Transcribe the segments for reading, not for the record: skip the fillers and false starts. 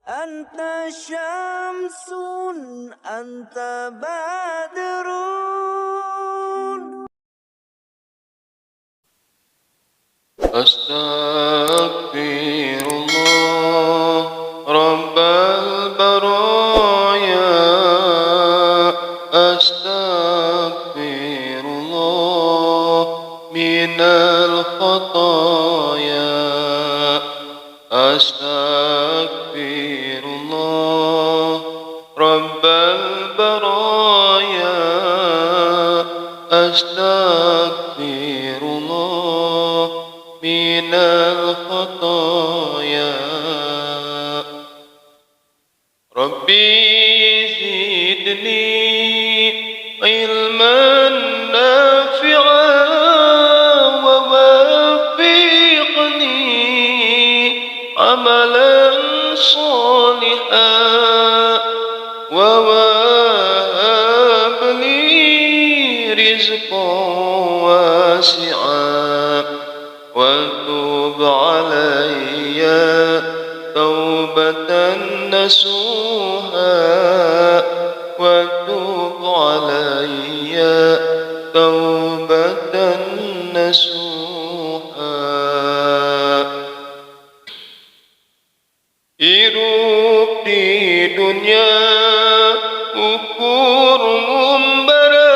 Anta syamsun, anta badrun. Astaghfirullah Rabbal baraya. Astaghfirullah minal khataya. Astaghfirullah Rabbal baraya. Astaghfirullah minal khataya. Rabbi zidni ilman nafi'an wa wafiqni amalan salihan wa wahab li rizqan wasi'an wa tub alayya taubatan nasuha wa tub alayya taubatan nasuha. Hidup di dunia ukur ngumbara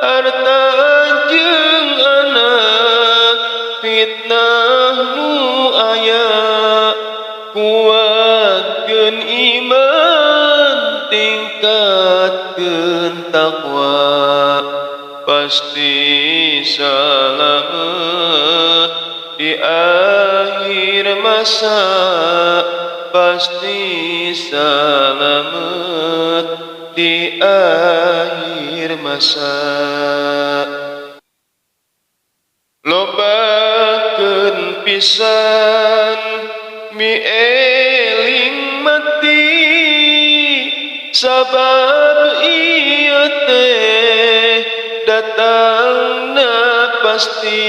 harta jeung anak fitnah nu aya. Kuatkeun iman tingkatkeun taqwa pasti salamet di akhir masa. Pasti salamet di akhir masa. Lobakeun pisan mi eling mati sabab ieu teh datangna pasti.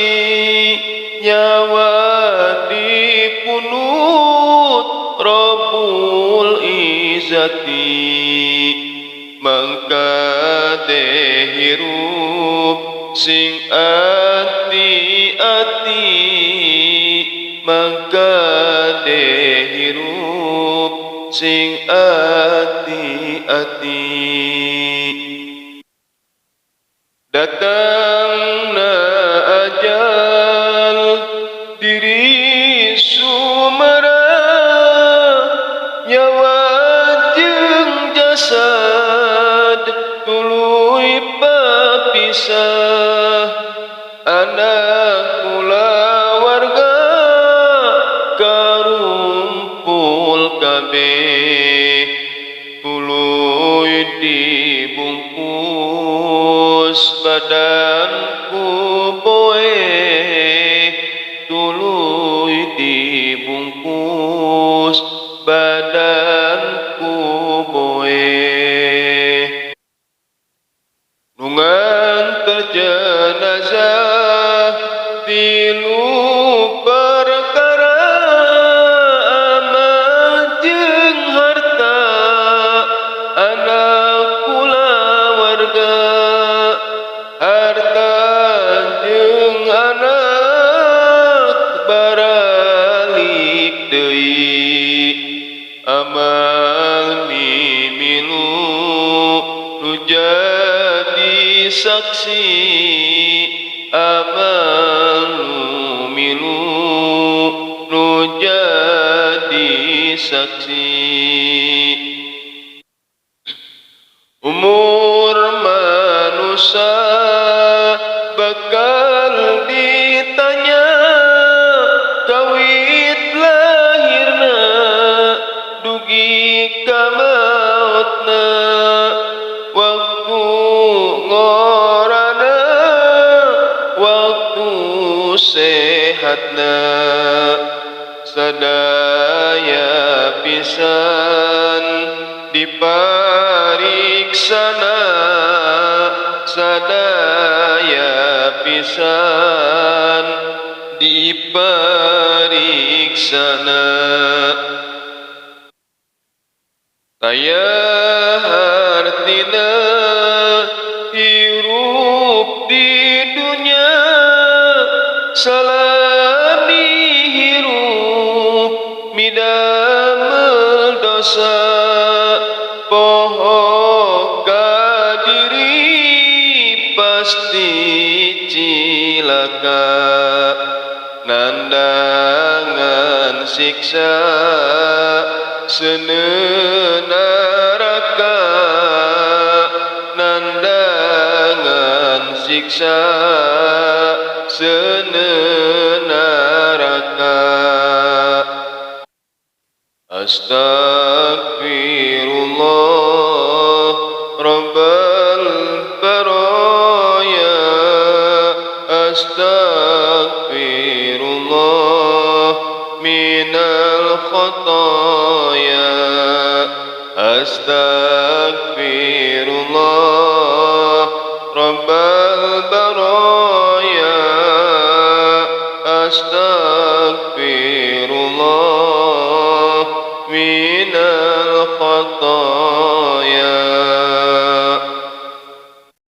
Nyawa dipunut Rabbul Izzati mangka teh hirup sing ati-ati. Mangka teh hirup sing ati-ati. Datangna ajal diri sumara nyawa jeung jasad tuluy papisah. Anak kulawarga karumpul kabeh tuluy dibungkus badanku poe. Tuluy dibungkus badanku poe. Nu nganter jenazah tilu perkara amal jeung harta anak kulawarga. Harta jeung anak baralik deui amal mimilu nu jadi saksi. Amal nu milu nu jadi saksi. Umur manusia bakal ditanya kawit lahirna dugi ka mautna. Waktu ngorana waktu sehatna sadaya pisan dipariksana. Sadaya pisan dipariksana. Tayahartina hirup di dunia salami hirup midamel dosa poho kadiri pasti cilaka nandangan siksa senenaraka nandangan siksa senenaraka Astagfirullah Rabbal baraya Astagfirullah minal khataya Astagfirullah Rabbal baraya Astagfirullah minal khataya